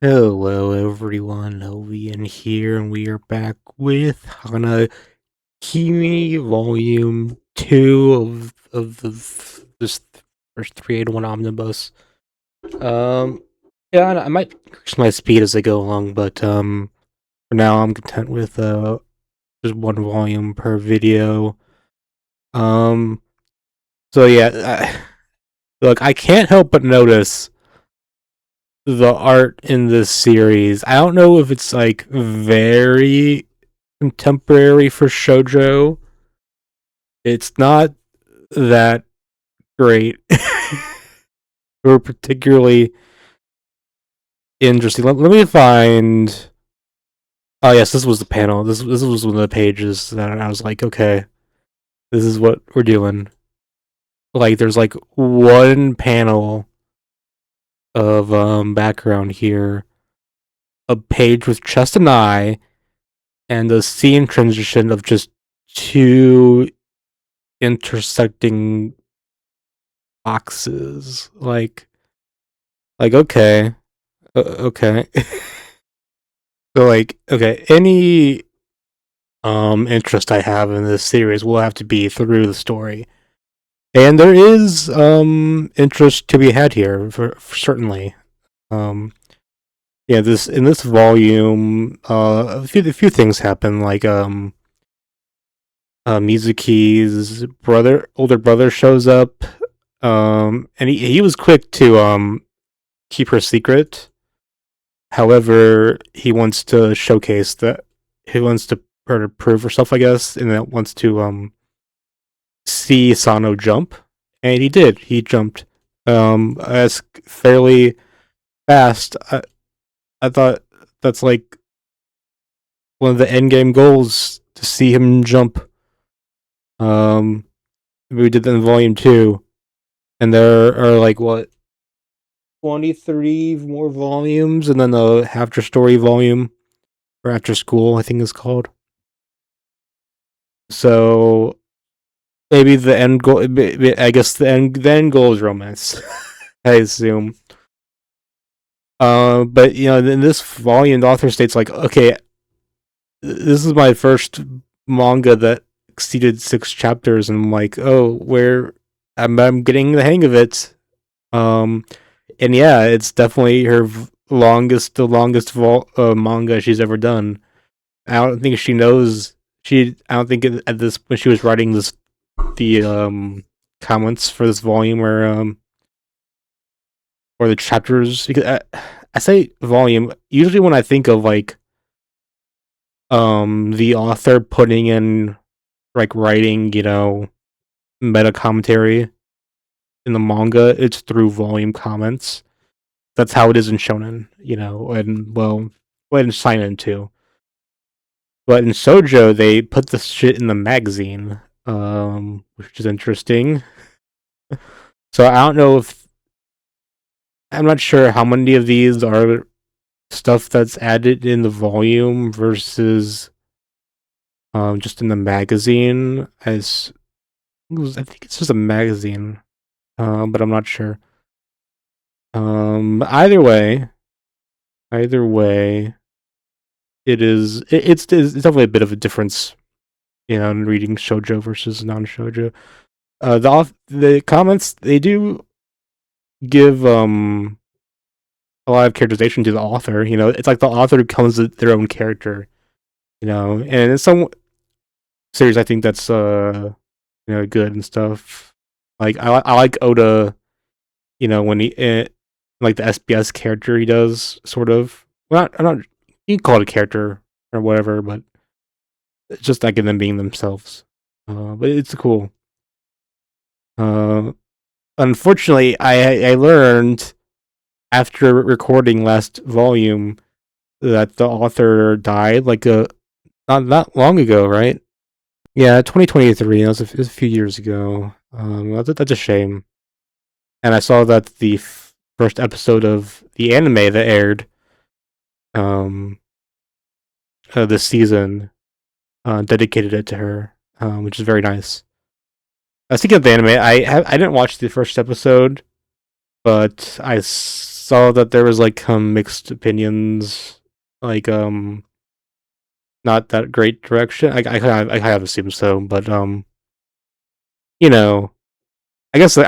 Hello everyone, Ovian here, and we are back with Hana-Kimi Volume 2 of this first 381 Omnibus. Yeah, I might increase my speed as I go along, but for now I'm content with just one volume per video. Um, so yeah, look, I can't help but notice the art in this series. I don't know if it's like very contemporary for shoujo. It's not that great or particularly interesting. Let me find. Oh yes, this was the panel. This was one of the pages that I was like, okay, this is what we're doing. Like, there's like one panel of background here, a page with just an eye, and a scene transition of just two intersecting boxes. Okay, okay. So okay, any interest I have in this series will have to be through the story. And there is interest to be had here for certainly. Um yeah, this in this volume a few things happen, like Mizuki's older brother shows up, and he was quick to keep her secret. However, he wants to showcase that he wants to her to prove herself, I guess, and that wants to see Sano jump, and he did. He jumped as fairly fast. I thought that's like one of the end game goals to see him jump. Um, we did that in volume 2, and there are like what 23 more volumes, and then the after story volume or after school, I think it's called. So maybe the end goal. I guess the end goal is romance. I assume. But in this volume, the author states like, okay, this is my first manga that exceeded 6 chapters, and I'm like, oh, where I'm getting the hang of it. Um, and yeah, it's definitely the longest manga she's ever done. I don't think she knows. I don't think at this when she was writing the comments for this volume or the chapters, because I say volume usually when I think of like the author putting in like writing, meta commentary in the manga, it's through volume comments. That's how it is in shonen, and in seinen too. But in Sojo, they put this shit in the magazine, which is interesting. So I don't know if I'm not sure how many of these are stuff that's added in the volume versus just in the magazine. I think it's just a magazine, but I'm not sure. Either way, it's definitely a bit of a difference, in reading shojo versus non-shojo. The comments, they do give a lot of characterization to the author. It's like the author becomes their own character. And in some series, I think that's good and stuff. Like I like Oda. When like the SBS character he does, sort of. Well, I'm not. You can call it a character or whatever, but it's just like them being themselves. But it's cool. Uh, Unfortunately, I learned after recording last volume that the author died like not that long ago, right? Yeah, 2023. It was a few years ago. That's a shame. And I saw that the first episode of the anime that aired um this season dedicated it to her, which is very nice. Speaking of the anime, I didn't watch the first episode. but I saw that there was like mixed opinions, like not that great direction. I kind of assume so, but you know, I can say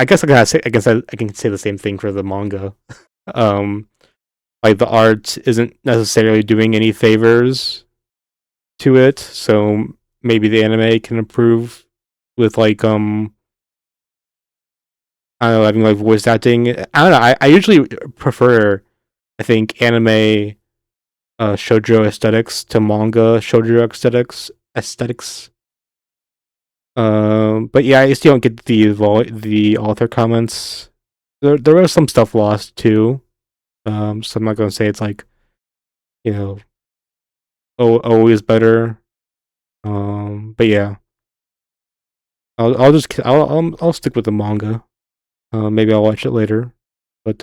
the same thing for the manga. um, like the art isn't necessarily doing any favors to it, so maybe the anime can improve with like I don't know, having like voice acting. I don't know. I usually prefer, I think, anime shoujo aesthetics to manga shoujo aesthetics. But yeah, I still don't get the author comments. There was some stuff lost too. So I'm not gonna say it's like, you know, always better. But yeah, I'll stick with the manga. Maybe I'll watch it later. But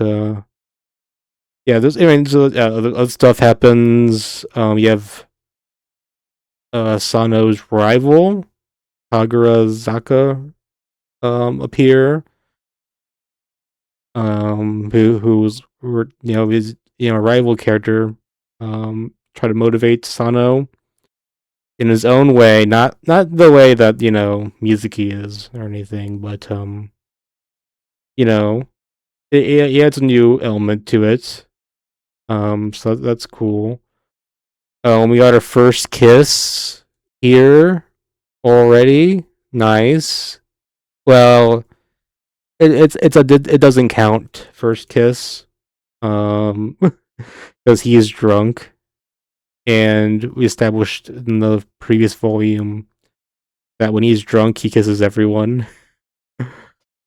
yeah, there's I mean, so, other stuff happens. You have Sano's rival Kagura Zaka appear. Who's his rival character. Try to motivate Sano in his own way, not the way that Mizuki is or anything, but you know, it adds a new element to it. So that's cool. We got our first kiss here already. Nice. Well, it doesn't count first kiss. Because he is drunk, and we established in the previous volume that when he's drunk, he kisses everyone.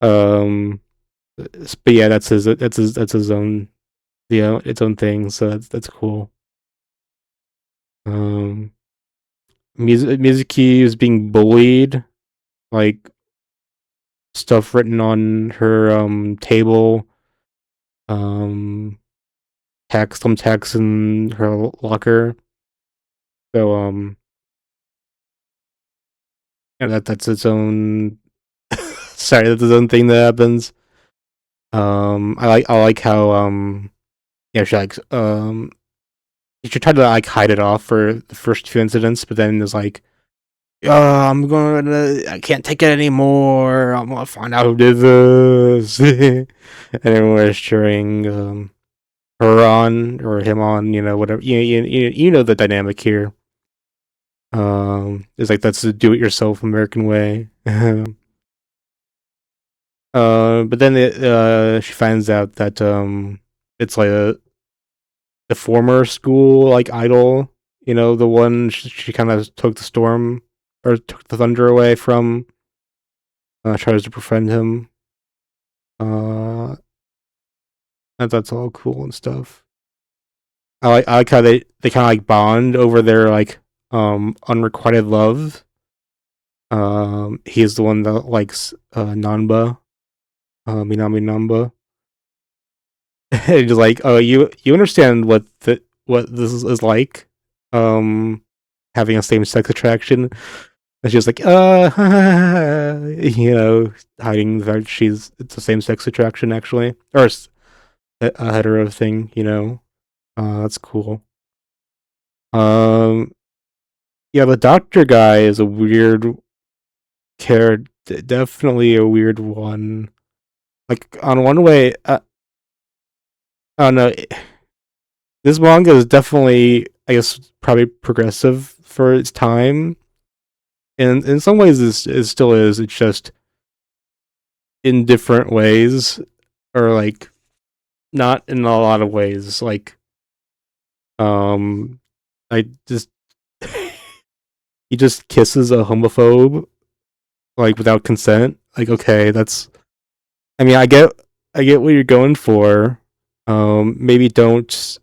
um, but yeah, that's his own its own thing. So that's cool. Um, Mizuki is being bullied, like stuff written on her table, um some text in her locker. So yeah, that's its own sorry, that's its own thing that happens. I like how yeah, she like she tried to like hide it off for the first few incidents, but then there's like, I can't take it anymore. I'm gonna find out who did this. And everyone was cheering her on or him on, whatever. You know the dynamic here. It's like that's the do-it-yourself American way. But then she finds out that it's like the former school like idol, the one she kind of took the storm or took the thunder away from. Tries to befriend him. Uh, that's all cool and stuff. I like how they kind of like bond over their like unrequited love. He's the one that likes Nanba, Minami Namba. And just like, oh, you understand what this is like, um, having a same sex attraction. And she's like, hiding the fact it's a same sex attraction actually, or a hetero thing. That's cool. Um, yeah, the doctor guy is a weird character, definitely a weird one. Like on one way, I don't know. This manga is definitely, I guess, probably progressive for its time. And in some ways, it still is. It's just in different ways, or like not in a lot of ways. Like, um, I just he just kisses a homophobe like without consent. Like, okay, that's. I mean, I get what you're going for. Maybe don't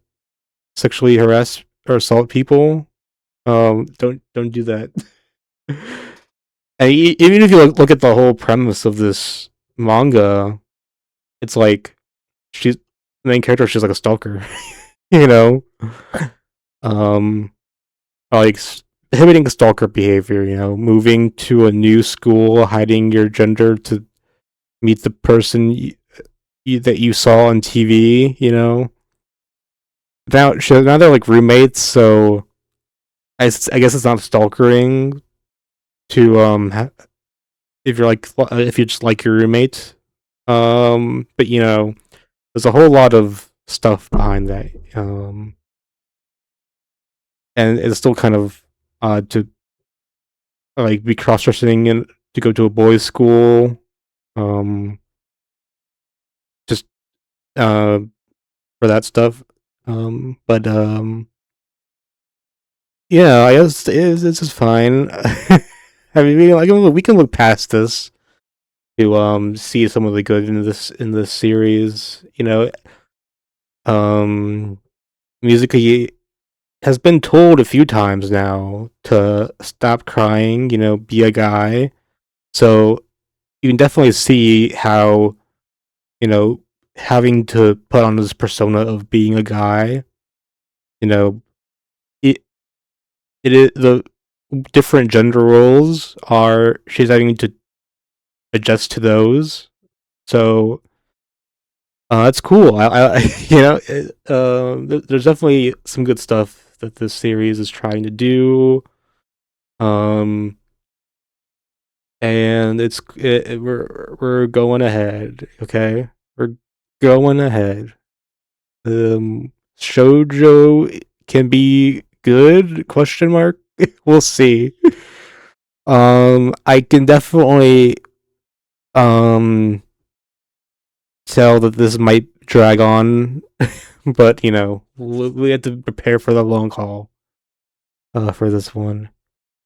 sexually harass or assault people. Don't do that. And even if you look at the whole premise of this manga, it's like she's the main character. She's like a stalker, you know, um, like prohibiting stalker behavior. Moving to a new school, hiding your gender to meet the person that you saw on TV. Now they're like roommates, so I guess it's not stalkering to if you're like if you just like your roommate. But there's a whole lot of stuff behind that. And it's still kind of odd to like be cross dressing and to go to a boys' school. Um, just uh for that stuff. But yeah, I guess it's just fine. I mean, we can look past this to see some of the good in this series. Um, musically has been told a few times now to stop crying. Be a guy. So you can definitely see how you know having to put on this persona of being a guy. You know, it it is the different gender roles are she's having to adjust to those. So that's cool. There's definitely some good stuff that this series is trying to do. Um, and we're going ahead. Okay, we're going ahead. Shoujo can be good? Question mark. We'll see. I can definitely um tell that this might drag on, but we have to prepare for the long haul. For this one.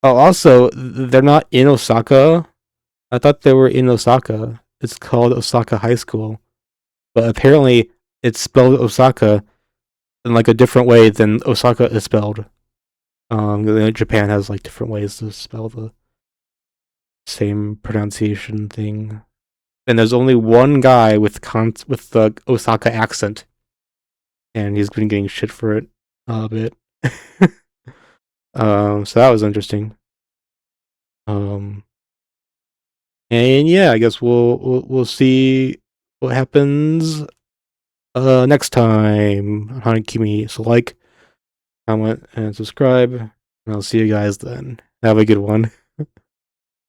Oh, also, they're not in Osaka. I thought they were in Osaka. It's called Osaka High School, but apparently it's spelled Osaka in like a different way than Osaka is spelled. Japan has like different ways to spell the same pronunciation thing. And there's only one guy with the Osaka accent, and he's been getting shit for it a bit. So that was interesting. Um, and yeah, I guess we'll see what happens next time on Hana-Kimi. So like, comment, and subscribe, and I'll see you guys then. Have a good one.